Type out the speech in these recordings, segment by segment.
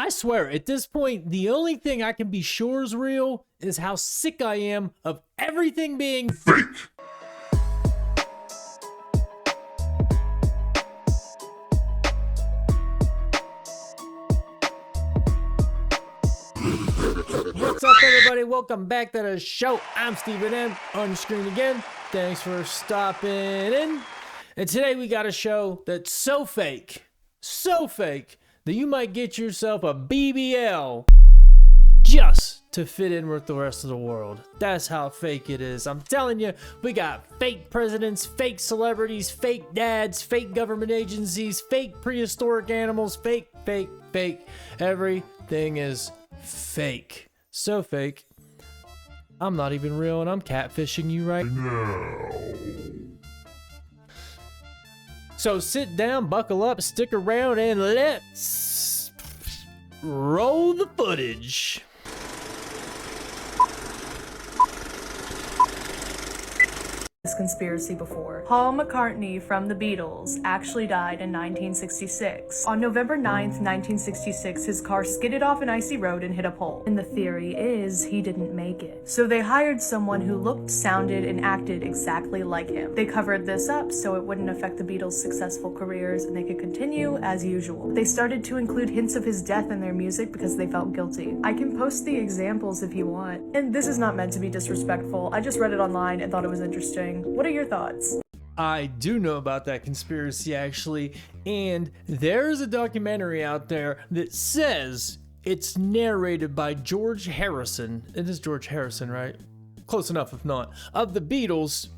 I swear, at this point, the only thing I can be sure is real is how sick I am of everything being fake. What's up, everybody? Welcome back to the show. I'm Steven M. On your screen again. Thanks for stopping in. And today we got a show that's so fake that you might get yourself a BBL just to fit in with the rest of the world. That's how fake it is. I'm telling you, we got fake presidents, fake celebrities, fake dads, fake government agencies, fake prehistoric animals, fake. Everything is fake. So fake, I'm not even real and I'm catfishing you right now. So sit down, buckle up, stick around, and let's roll the footage. This conspiracy before. Paul McCartney from the Beatles actually died in 1966. On November 9th, 1966, his car skidded off an icy road and hit a pole. And the theory is he didn't make it. So they hired someone who looked, sounded, and acted exactly like him. They covered this up so it wouldn't affect the Beatles' successful careers and they could continue as usual. They started to include hints of his death in their music because they felt guilty. I can post the examples if you want. And this is not meant to be disrespectful. I just read it online and thought it was interesting. What are your thoughts? I do know about that conspiracy, actually, and there's a documentary out there that says it's narrated by George Harrison. It is George Harrison, right? Close enough, if not. Of the Beatles.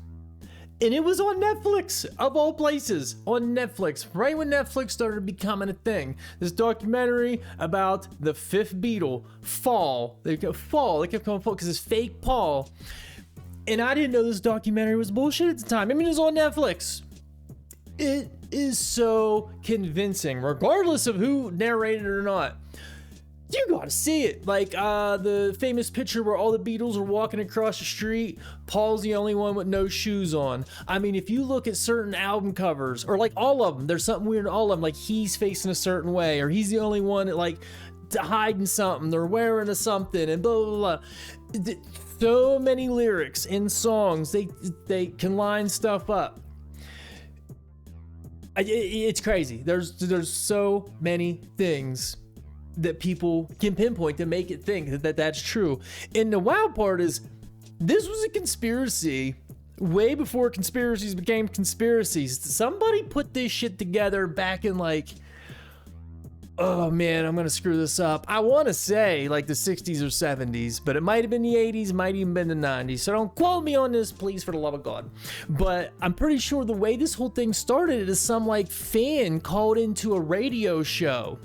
And it was on Netflix, of all places, on Netflix, right when Netflix started becoming a thing. This documentary about the fifth Beatle, Fall. They kept calling Fall because it's fake Paul. And I didn't know this documentary was bullshit at the time. I mean, it was on Netflix. It is so convincing, regardless of who narrated it or not. You gotta see it. Like the famous picture where all the Beatles are walking across the street. Paul's the only one with no shoes on. I mean, if you look at certain album covers, or like all of them, there's something weird in all of them. Like he's facing a certain way, or he's the only one that like hiding something, they're wearing a something, and blah, blah, blah. So many lyrics in songs, they can line stuff up. It's crazy. There's so many things that people can pinpoint to make it think that that's true. And the wild part is, this was a conspiracy way before conspiracies became conspiracies. Somebody put this shit together back in like, oh man, I'm gonna screw this up. I want to say like the 60s or 70s, but it might have been the 80s, might even been the 90s. So don't quote me on this, please, for the love of God. But I'm pretty sure the way this whole thing started is some like fan called into a radio show.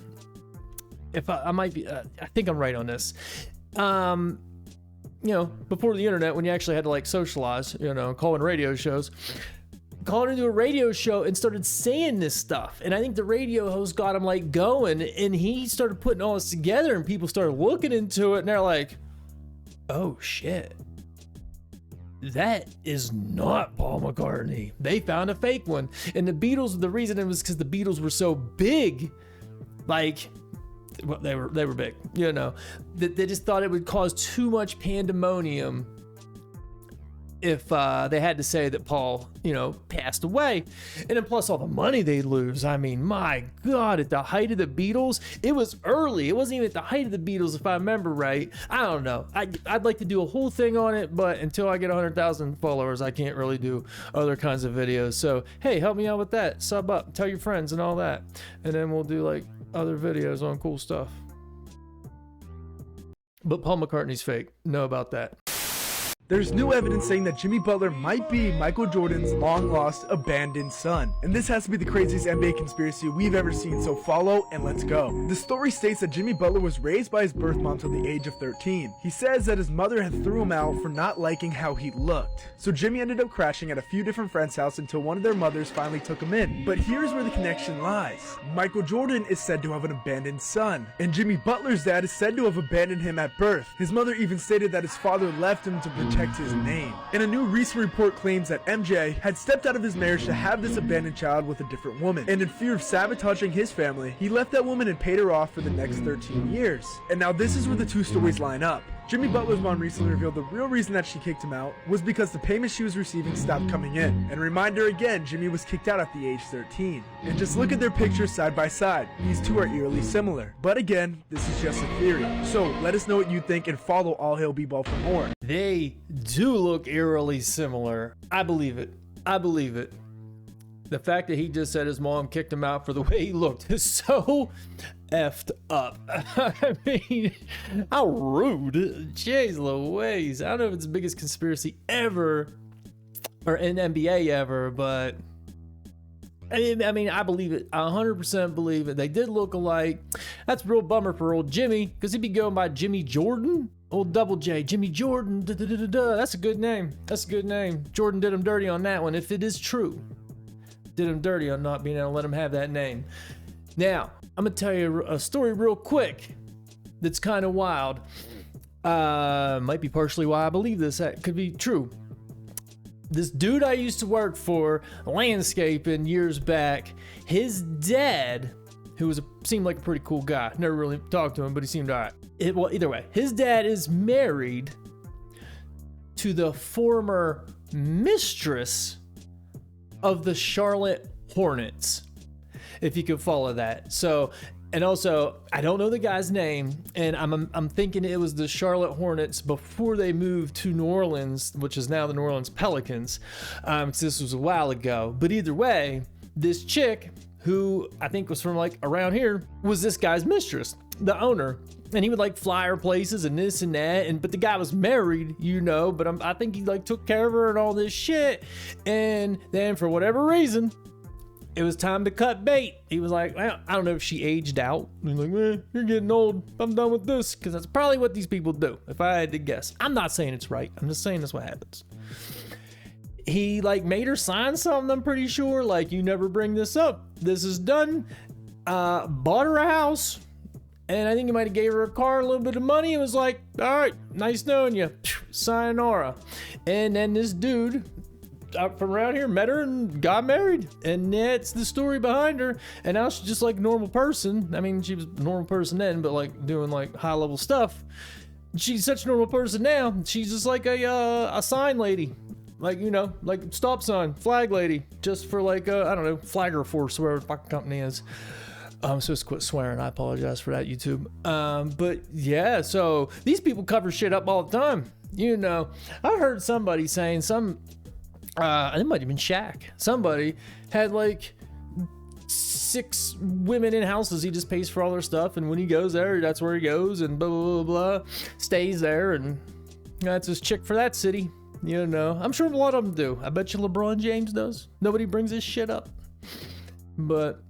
If I might be, I think I'm right on this. You know, before the internet, when you actually had to like socialize, you know, calling radio shows. Called into a radio show and started saying this stuff, and I think the radio host got him like going, and he started putting all this together, and people started looking into it, and they're like, oh shit, that is not Paul McCartney. They found a fake one. And the Beatles, the reason it was because the Beatles were so big, like, well, they were big, you know, that they just thought it would cause too much pandemonium if they had to say that Paul, you know, passed away. And then plus all the money they'd lose. I mean, my God, at the height of the Beatles, it was early. It wasn't even at the height of the Beatles, if I remember right. I don't know. I'd like to do a whole thing on it, but until I get 100,000 followers, I can't really do other kinds of videos. So, hey, help me out with that. Sub up, tell your friends and all that. And then we'll do like other videos on cool stuff. But Paul McCartney's fake. Know about that. There's new evidence saying that Jimmy Butler might be Michael Jordan's long-lost, abandoned son. And this has to be the craziest NBA conspiracy we've ever seen, so follow and let's go. The story states that Jimmy Butler was raised by his birth mom till the age of 13. He says that his mother had threw him out for not liking how he looked. So Jimmy ended up crashing at a few different friends' house until one of their mothers finally took him in. But here's where the connection lies. Michael Jordan is said to have an abandoned son, and Jimmy Butler's dad is said to have abandoned him at birth. His mother even stated that his father left him to protect protect his name. And a new recent report claims that MJ had stepped out of his marriage to have this abandoned child with a different woman. And in fear of sabotaging his family, he left that woman and paid her off for the next 13 years. And now this is where the two stories line up. Jimmy Butler's mom recently revealed the real reason that she kicked him out was because the payments she was receiving stopped coming in. And reminder again, Jimmy was kicked out at the age 13. And just look at their pictures side by side. These two are eerily similar. But again, this is just a theory. So let us know what you think and follow All Hail B-Ball for more. They do look eerily similar. I believe it. I believe it. The fact that he just said his mom kicked him out for the way he looked is so effed up. I mean, how rude. Jeez Louise. I don't know if it's the biggest conspiracy ever or in NBA ever, but I mean, I believe it. I 100% believe it. They did look alike. That's a real bummer for old Jimmy, because he'd be going by Jimmy Jordan. Old Double J, Jimmy Jordan. That's a good name. That's a good name. Jordan did him dirty on that one, if it is true. Did him dirty on not being able to let him have that name. Now, I'm gonna tell you a story real quick that's kind of wild. Might be partially why I believe this. That could be true. This dude I used to work for, landscaping years back, his dad, who seemed like a pretty cool guy. Never really talked to him, but he seemed all right. Well, either way, his dad is married to the former mistress of the Charlotte Hornets, if you could follow that. So, and also, I don't know the guy's name, and I'm thinking it was the Charlotte Hornets before they moved to New Orleans, which is now the New Orleans Pelicans, because this was a while ago. But either way, this chick, who I think was from like around here, was this guy's mistress, the owner. And he would like fly her places and this and that, but the guy was married, you know, but I think he like took care of her and all this shit. And then for whatever reason, it was time to cut bait. He was like, well, I don't know if she aged out. He's like, man, you're getting old. I'm done with this. Because that's probably what these people do, if I had to guess. I'm not saying it's right. I'm just saying that's what happens. He like made her sign something, I'm pretty sure. Like, you never bring this up. This is done. Bought her a house. And I think he might have gave her a car, a little bit of money. It was like, all right, nice knowing you. Sayonara. And then this dude from around here met her and got married. And that's the story behind her. And now she's just like a normal person. I mean, she was a normal person then, but like doing like high level stuff. She's such a normal person now. She's just like a sign lady. Like, you know, like stop sign, flag lady. Just for like, I don't know, Flagger Force, whatever the fucking company is. I'm supposed to quit swearing. I apologize for that, YouTube. But yeah, so these people cover shit up all the time. You know, I heard somebody saying it might have been Shaq. Somebody had like 6 women in houses. He just pays for all their stuff. And when he goes there, that's where he goes and blah, blah, blah, blah, stays there. And that's his chick for that city. You know, I'm sure a lot of them do. I bet you LeBron James does. Nobody brings this shit up. But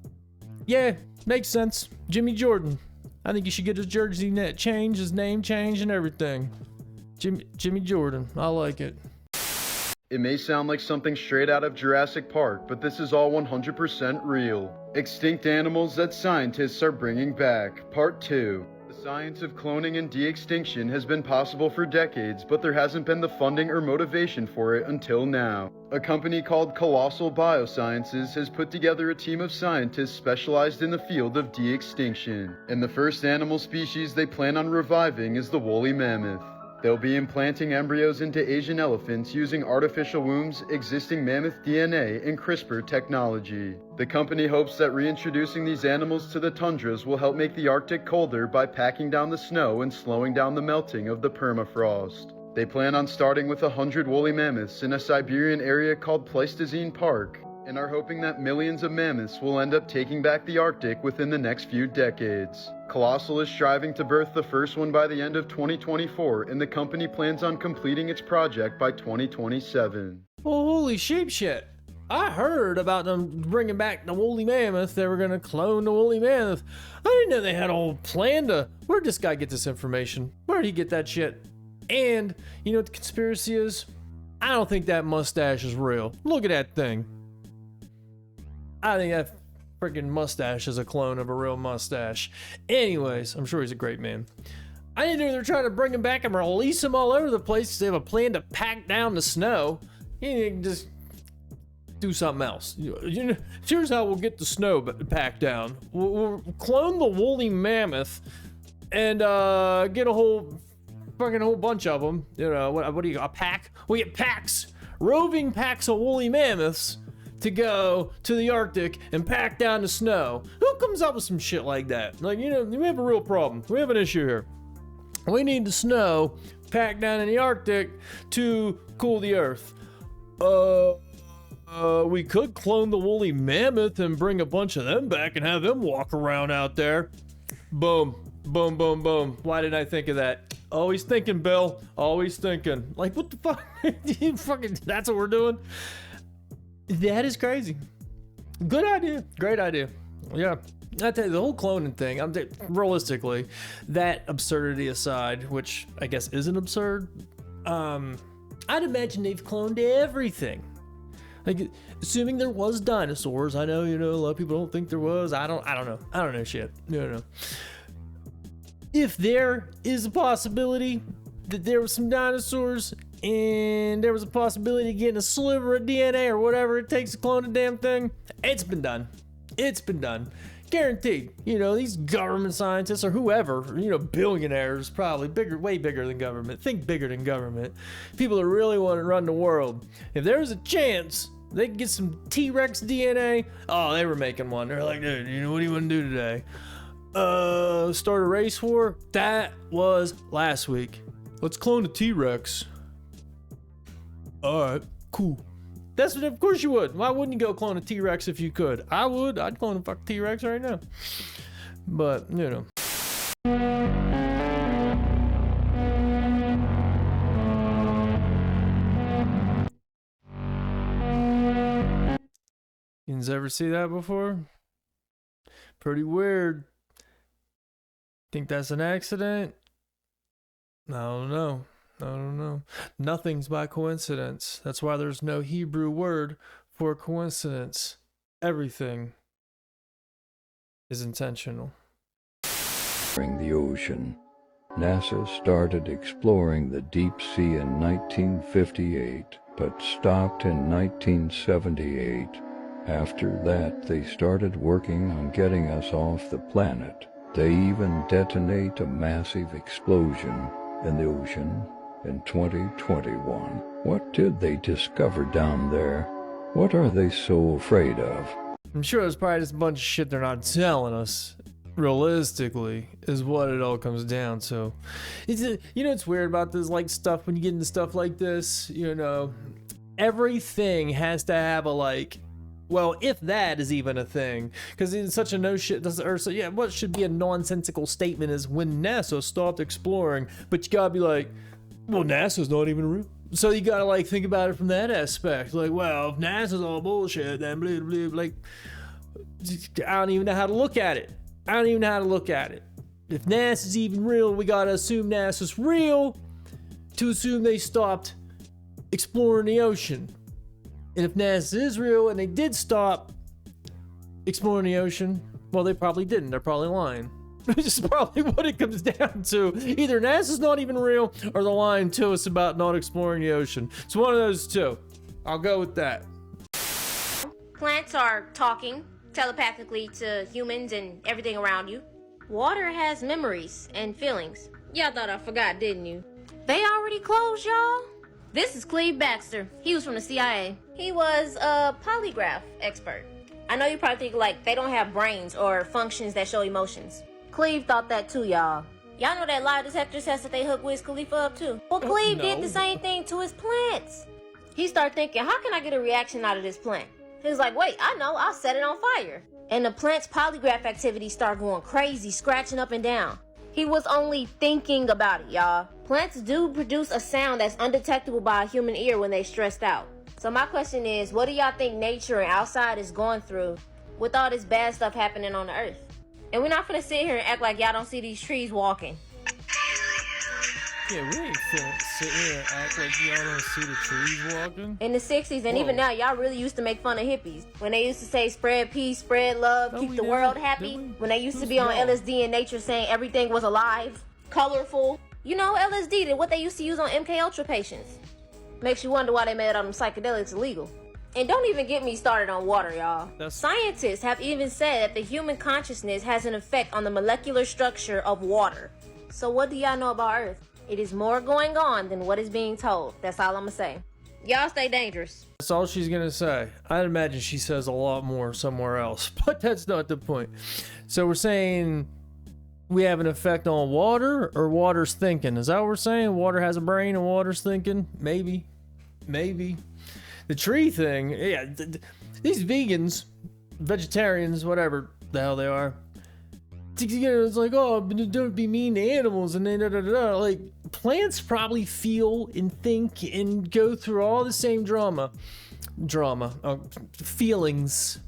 yeah, makes sense. Jimmy Jordan. I think you should get his jersey changed, his name changed, and everything. Jimmy Jordan. I like it. It may sound like something straight out of Jurassic Park, but this is all 100% real. Extinct animals that scientists are bringing back. Part 2. The science of cloning and de-extinction has been possible for decades, but there hasn't been the funding or motivation for it until now. A company called Colossal Biosciences has put together a team of scientists specialized in the field of de-extinction. And the first animal species they plan on reviving is the woolly mammoth. They'll be implanting embryos into Asian elephants using artificial wombs, existing mammoth DNA, and CRISPR technology. The company hopes that reintroducing these animals to the tundras will help make the Arctic colder by packing down the snow and slowing down the melting of the permafrost. They plan on starting with 100 woolly mammoths in a Siberian area called Pleistocene Park, and are hoping that millions of mammoths will end up taking back the Arctic within the next few decades. Colossal is striving to birth the first one by the end of 2024, and the company plans on completing its project by 2027. Well, holy sheep shit. I heard about them bringing back the woolly mammoth. They were going to clone the woolly mammoth. I didn't know they had a whole plan to... Where'd this guy get this information? Where'd he get that shit? And, you know what the conspiracy is? I don't think that mustache is real. Look at that thing. I think that freaking mustache is a clone of a real mustache. Anyways, I'm sure he's a great man. I didn't know they're trying to bring him back and release him all over the place because they have a plan to pack down the snow. You can just do something else. Here's how we'll get the snow packed down. We'll clone the woolly mammoth and get a whole bunch of them. You know, what do you got? A pack? We get packs, roving packs of woolly mammoths to go to the Arctic and pack down the snow. Who comes up with some shit like that? Like, you know, we have a real problem. We have an issue here. We need the snow packed down in the Arctic to cool the earth. We could clone the woolly mammoth and bring a bunch of them back and have them walk around out there. Boom, boom, boom, boom. Why didn't I think of that? Always thinking, Bill. Always thinking. Like, what the fuck? You fucking, that's what we're doing? That is crazy. Good idea. Great idea. Yeah. I tell you, the whole cloning thing, realistically, that absurdity aside, which I guess isn't absurd, I'd imagine they've cloned everything. Like, assuming there was dinosaurs. I know, you know, a lot of people don't think there was. I don't know. I don't know shit. No. If there is a possibility that there was some dinosaurs and there was a possibility of getting a sliver of DNA or whatever it takes to clone a damn thing, it's been done. It's been done. Guaranteed. You know, these government scientists or whoever, you know, billionaires, probably bigger, way bigger than government. Think bigger than government. People that really want to run the world. If there was a chance they could get some T-Rex DNA, oh, they were making one. They're like, dude, you know, what do you want to do today? Start a race war? That was last week. Let's clone a T-Rex. All right, cool. That's what, of course you would. Why wouldn't you go clone a T-Rex if you could? I would. I'd clone a fucking T-Rex right now. But, you know. You guys ever see that before? Pretty weird. Think that's an accident? I don't know. Nothing's by coincidence. That's why there's no Hebrew word for coincidence. Everything is intentional. During the ocean, NASA started exploring the deep sea in 1958, but stopped in 1978. After that, they started working on getting us off the planet. They even detonate a massive explosion in the ocean in 2021. What did they discover down there? What are they so afraid of? I'm sure there's probably just a bunch of shit they're not telling us. Realistically, is what it all comes down to. You know what's weird about this like stuff when you get into stuff like this? You know, everything has to have a like. Well, if that is even a thing, because it's such a no shit, or so yeah, what should be a nonsensical statement is when NASA stopped exploring, but you gotta be like, well, NASA's not even real. So you gotta like think about it from that aspect. Like, well, if NASA's all bullshit, then blah, blah, blah. Like, I don't even know how to look at it. If NASA's even real, we gotta assume NASA's real to assume they stopped exploring the ocean. And if NASA is real and they did stop exploring the ocean, well, they probably didn't. They're probably lying. Which is probably what it comes down to. Either NASA's not even real or they're lying to us about not exploring the ocean. It's one of those two. I'll go with that. Plants are talking telepathically to humans and everything around you. Water has memories and feelings. Y'all thought I forgot, didn't you? They already closed, y'all. This is Cleve Baxter. He was from the CIA. He was a polygraph expert. I know you probably think like they don't have brains or functions that show emotions. Cleve thought that too, y'all. Y'all know that lie detector test that they hooked Wiz Khalifa up to? Well, Cleve did the same thing to his plants. He started thinking, how can I get a reaction out of this plant? He was like, wait, I know, I'll set it on fire. And the plant's polygraph activity started going crazy, scratching up and down. He was only thinking about it, y'all. Plants do produce a sound that's undetectable by a human ear when they're stressed out. So my question is, what do y'all think nature and outside is going through with all this bad stuff happening on the earth? And we're not gonna sit here and act like y'all don't see these trees walking. Yeah, we ain't finna sit here and act like y'all don't see the trees walking. In the 60s and even now, y'all really used to make fun of hippies. When they used to say spread peace, spread love, keep the world happy. When they used to be on LSD and nature saying everything was alive. colorful. You know, LSD, what they used to use on MK Ultra patients. Makes you wonder why they made all them psychedelics illegal. And don't even get me started on water, y'all. Scientists have even said that the human consciousness has an effect on the molecular structure of water. So what do y'all know about Earth? It is more going on than what is being told. That's all I'm gonna say. Y'all stay dangerous. That's all she's gonna say. I'd imagine she says a lot more somewhere else, but that's not the point. So we're saying we have an effect on water, or water's thinking? Is that what we're saying? Water has a brain and water's thinking? Maybe. The tree thing, yeah. These vegans, vegetarians, whatever the hell they are, it's like, oh, don't be mean to animals, and then like, plants probably feel and think and go through all the same feelings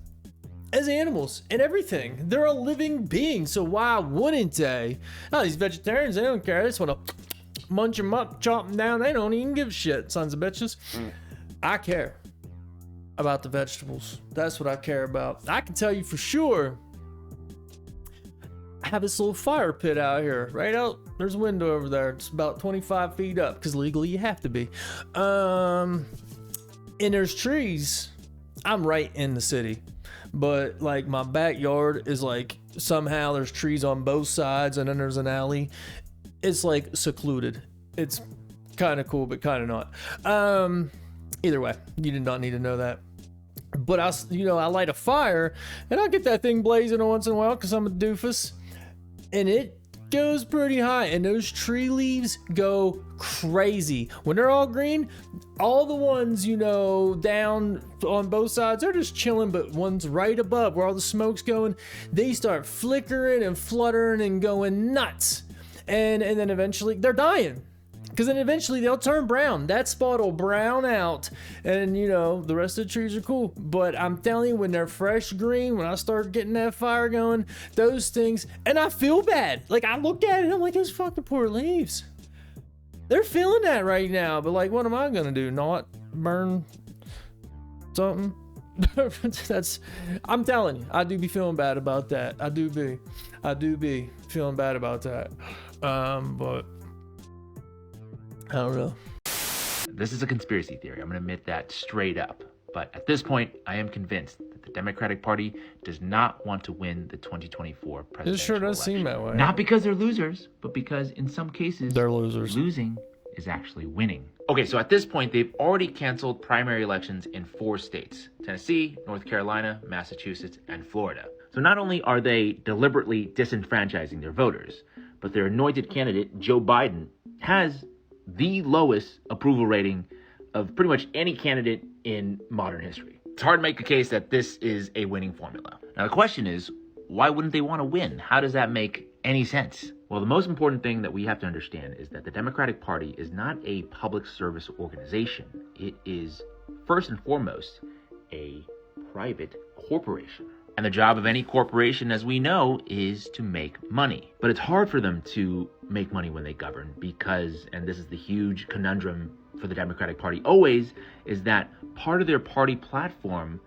as animals and everything. They're a living being, so why wouldn't they? Oh, these vegetarians, they don't care. They just want to munch them up, chop them down. They don't even give a shit, sons of bitches. I care about the vegetables. That's what I care about. I can tell you for sure, I have this little fire pit out here, right out. There's a window over there. It's about 25 feet up, because legally you have to be. And there's trees. I'm right in the city, but like my backyard is like, somehow there's trees on both sides, and then there's an alley. It's like secluded. It's kind of cool, but kind of not. Either way, you did not need to know that. But I light a fire, and I'll get that thing blazing once in a while, because I'm a doofus. And it goes pretty high, and those tree leaves go crazy. When they're all green, all the ones, down on both sides, they're just chilling, but ones right above where all the smoke's going, they start flickering and fluttering and going nuts. And then eventually they're dying. Because then eventually they'll turn brown. That spot will brown out, and the rest of the trees are cool. But I'm telling you, when they're fresh green, when I start getting that fire going, those things, and I feel bad. Like, I look at it, I'm like, those fucking poor leaves. They're feeling that right now, but like, what am I gonna do? Not burn something? I'm telling you, I do be feeling bad about that. I do be feeling bad about that. But I don't know. This is a conspiracy theory. I'm going to admit that straight up. But at this point, I am convinced that the Democratic Party does not want to win the 2024 presidential election. It sure does seem that way. Not because they're losers, but because in some cases, they're losers. Losing is actually winning. Okay, so at this point, they've already canceled primary elections in 4 states: Tennessee, North Carolina, Massachusetts, and Florida. So not only are they deliberately disenfranchising their voters, but their anointed candidate, Joe Biden, has the lowest approval rating of pretty much any candidate in modern history. It's hard to make the case that this is a winning formula. Now the question is, why wouldn't they want to win? How does that make any sense? Well, the most important thing that we have to understand is that the Democratic Party is not a public service organization. It is first and foremost a private corporation. And the job of any corporation, as we know, is to make money. But it's hard for them to make money when they govern because, and this is the huge conundrum for the Democratic Party always, is that part of their party platform,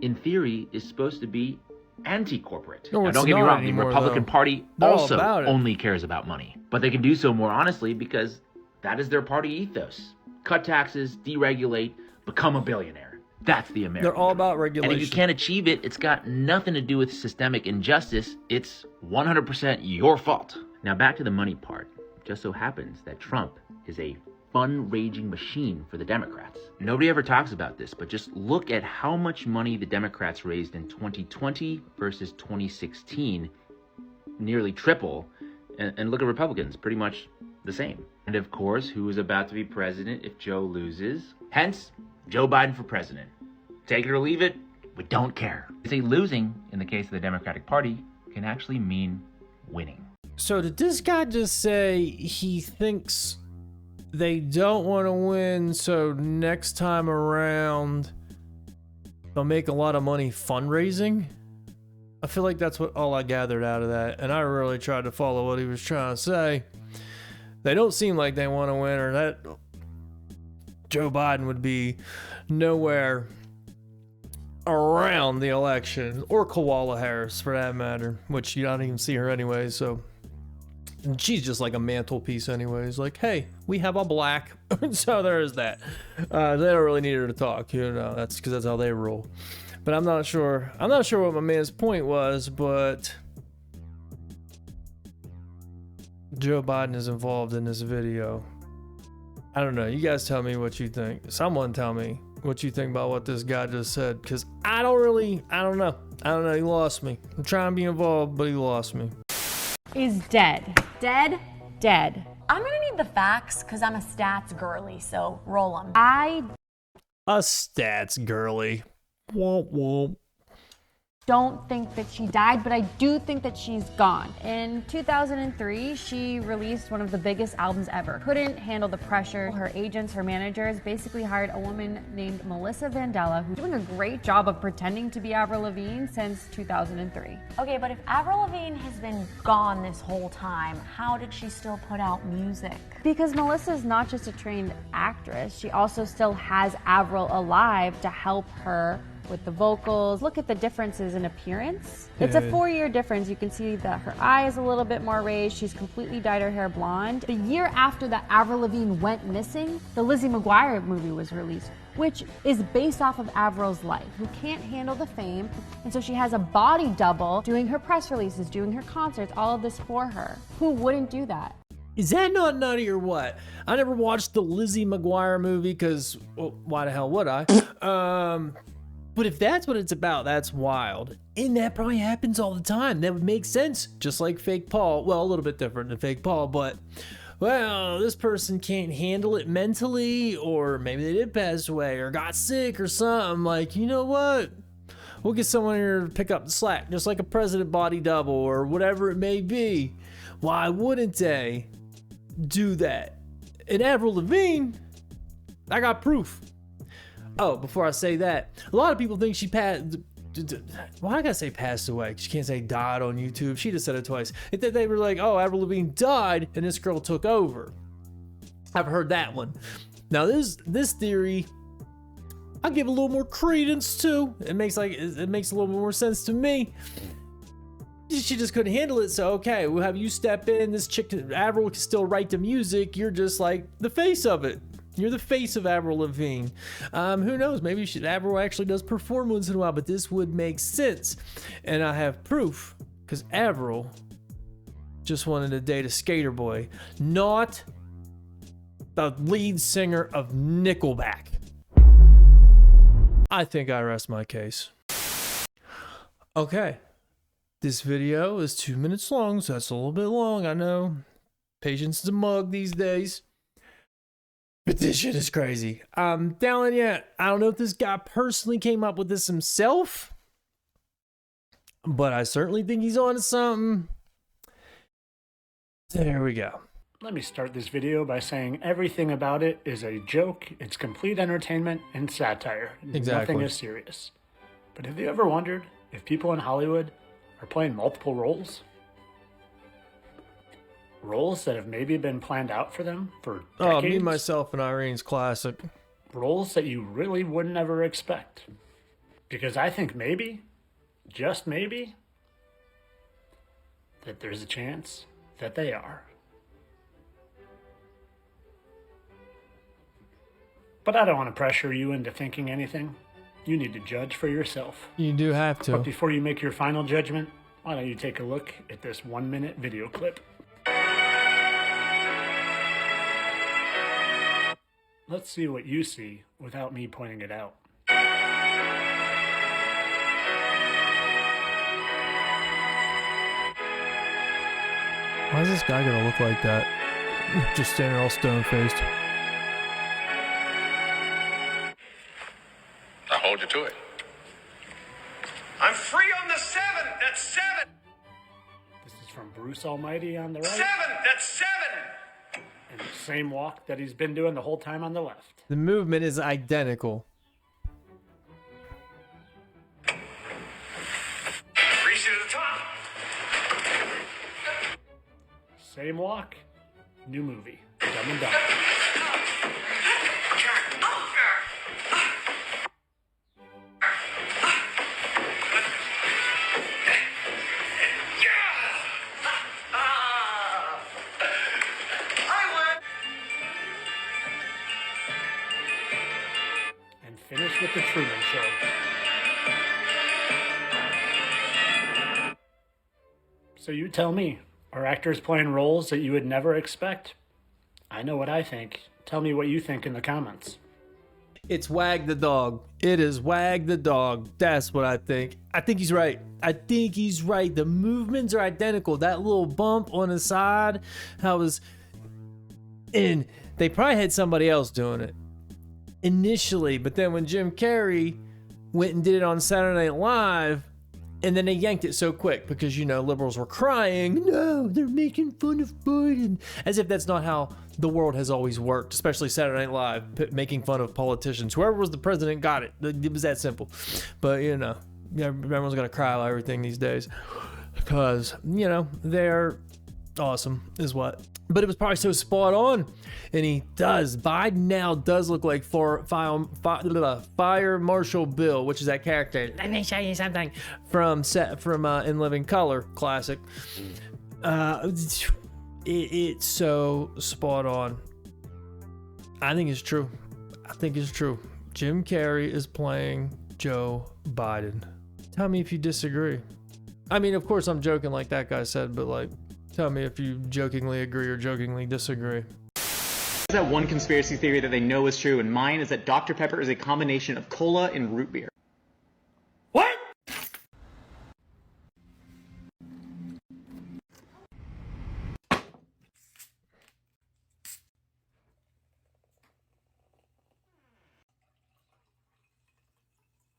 in theory, is supposed to be anti-corporate. No, now, don't get me wrong, anymore, the Republican though. Party They're also all only cares about money. But they can do so more honestly because that is their party ethos. Cut taxes, deregulate, become a billionaire. That's the American They're all dream. about regulation. And if you can't achieve it, it's got nothing to do with systemic injustice. It's 100% your fault. Now back to the money part. It just so happens that Trump is a fundraising machine for the Democrats. Nobody ever talks about this, but just look at how much money the Democrats raised in 2020 versus 2016. Nearly triple. And look at Republicans, pretty much the same. And of course, who is about to be president if Joe loses? Hence, Joe Biden for president. Take it or leave it, we don't care. Say losing, in the case of the Democratic Party, can actually mean winning. So did this guy just say he thinks they don't want to win, so next time around they'll make a lot of money fundraising? I feel like that's all I gathered out of that, and I really tried to follow what he was trying to say. They don't seem like they want to win, or that Joe Biden would be nowhere around the election, or Kamala Harris for that matter, which you don't even see her anyway, so And she's just like a mantelpiece anyways. Like, hey, we have a black. So there is that. They don't really need her to talk, you know. That's because that's how they roll. But I'm not sure what my man's point was, but Joe Biden is involved in this video. I don't know. You guys tell me what you think. Someone tell me what you think about what this guy just said, because I don't know. He lost me. I'm trying to be involved, but he lost me. Is dead. Dead. I'm gonna need the facts because I'm a stats girly, so roll them. I A stats girly. Womp womp. don't think that she died, but I do think that she's gone. In 2003, she released one of the biggest albums ever. Couldn't handle the pressure. Her agents, her managers basically hired a woman named Melissa Vandella, who's doing a great job of pretending to be Avril Lavigne since 2003. Okay, but if Avril Lavigne has been gone this whole time, how did she still put out music? Because Melissa's not just a trained actress, she also still has Avril alive to help her with the vocals. Look at the differences in appearance. It's a 4-year difference. You can see that her eye is a little bit more raised. She's completely dyed her hair blonde. The year after that Avril Lavigne went missing, the Lizzie McGuire movie was released, which is based off of Avril's life, who can't handle the fame. And so she has a body double doing her press releases, doing her concerts, all of this for her. Who wouldn't do that? Is that not nutty or what? I never watched the Lizzie McGuire movie because, well, why the hell would I? But if that's what it's about, that's wild. And that probably happens all the time. That would make sense. Just like Fake Paul. Well, a little bit different than Fake Paul, but, well, this person can't handle it mentally, or maybe they did pass away or got sick or something. Like, you know what? We'll get someone here to pick up the slack, just like a president body double or whatever it may be. Why wouldn't they do that? And Avril Lavigne, I got proof. Oh, before I say that, a lot of people think she passed. Why I gotta say passed away? She can't say died on YouTube. She just said it twice. They were like, oh, Avril Lavigne died and this girl took over. I've heard that one. Now this theory, I give a little more credence to. It makes a little more sense to me. She just couldn't handle it, so okay, we'll have you step in. This chick, Avril, can still write the music. You're just like the face of it. You're the face of Avril Lavigne. Who knows? Maybe Avril actually does perform once in a while, but this would make sense. And I have proof, because Avril just wanted to date a skater boy, not the lead singer of Nickelback. I think I rest my case. Okay. This video is 2 minutes long, so that's a little bit long, I know. Patience is a mug these days. But this shit is crazy. I'm telling you, I don't know if this guy personally came up with this himself, but I certainly think he's onto something. There we go. Let me start this video by saying everything about it is a joke. It's complete entertainment and satire. Exactly. Nothing is serious. But have you ever wondered if people in Hollywood are playing multiple roles? Roles that have maybe been planned out for them for decades? Oh, Me, Myself, and Irene's classic. Roles that you really wouldn't ever expect. Because I think maybe, just maybe, that there's a chance that they are. But I don't want to pressure you into thinking anything. You need to judge for yourself. You do have to. But before you make your final judgment, why don't you take a look at this 1-minute video clip. Let's see what you see without me pointing it out. Why is this guy gonna look like that? Just standing all stone-faced. I hold you to it. I'm free on the 7. That's 7. This is from Bruce Almighty on the right. 7. That's 7. And the same walk that he's been doing the whole time on the left. The movement is identical. Reach to the top. Same walk, new movie. Dumb and Dumber. with the Truman Show. So you tell me, are actors playing roles that you would never expect? I know what I think. Tell me what you think in the comments. It's Wag the dog. It is Wag the dog. That's what I think. I think he's right. I think he's right. The movements are identical. That little bump on the side, and they probably had somebody else doing it initially, but then when Jim Carrey went and did it on Saturday Night Live, and then they yanked it so quick because, you know, liberals were crying, no, they're making fun of Biden. As if that's not how the world has always worked, especially Saturday Night Live, making fun of politicians. Whoever was the president got it. It was that simple. But, you know, everyone's going to cry about everything these days because, you know, they're awesome is what. But it was probably so spot on. And Biden now does look like Fire Marshal Bill, which is that character. Let me show you something from In Living Color, classic. It's so spot on. I think it's true. Jim Carrey is playing Joe Biden. Tell me if you disagree. I mean, of course I'm joking like that guy said, but like, tell me if you jokingly agree or jokingly disagree. There's that one conspiracy theory that they know is true, and mine is that Dr. Pepper is a combination of cola and root beer. What?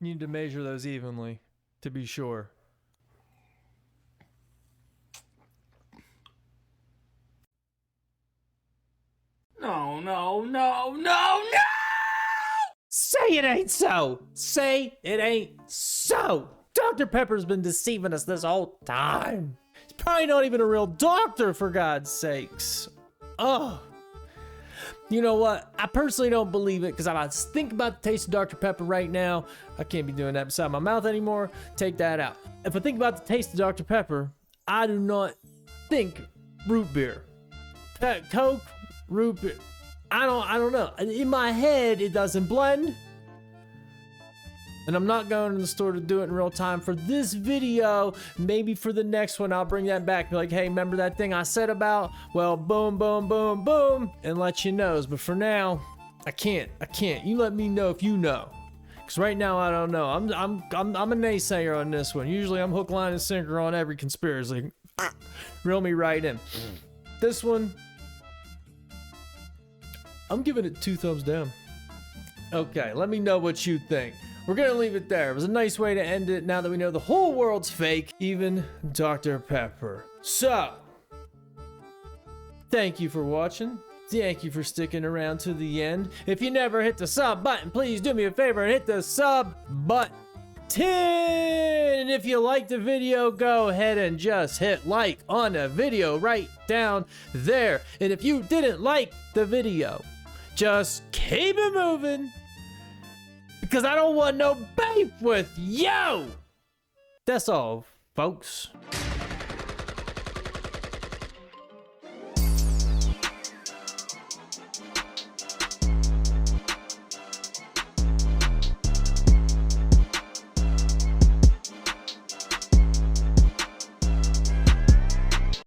You need to measure those evenly to be sure. No. Say it ain't so. Say it ain't so. Dr. Pepper's been deceiving us this whole time. He's probably not even a real doctor, for God's sakes. Oh. You know what? I personally don't believe it because I think about the taste of Dr. Pepper right now. I can't be doing that beside my mouth anymore. Take that out. If I think about the taste of Dr. Pepper, I do not think root beer. Coke, root beer. I don't know. In my head, it doesn't blend. And I'm not going to the store to do it in real time for this video. Maybe for the next one, I'll bring that back. Be like, hey, remember that thing I said about? Well, boom, boom, boom, boom. And let you know. But for now, I can't. You let me know if you know. Because right now, I don't know. I'm a naysayer on this one. Usually, I'm hook, line, and sinker on every conspiracy. Reel me right in. This one, I'm giving it 2 thumbs down. Okay, let me know what you think. We're gonna leave it there. It was a nice way to end it now that we know the whole world's fake, even Dr. Pepper. So, thank you for watching. Thank you for sticking around to the end. If you never hit the sub button, please do me a favor and hit the sub button. And if you liked the video, go ahead and just hit like on the video right down there. And if you didn't like the video, just keep it moving. Because I don't want no beef with you. That's all, folks.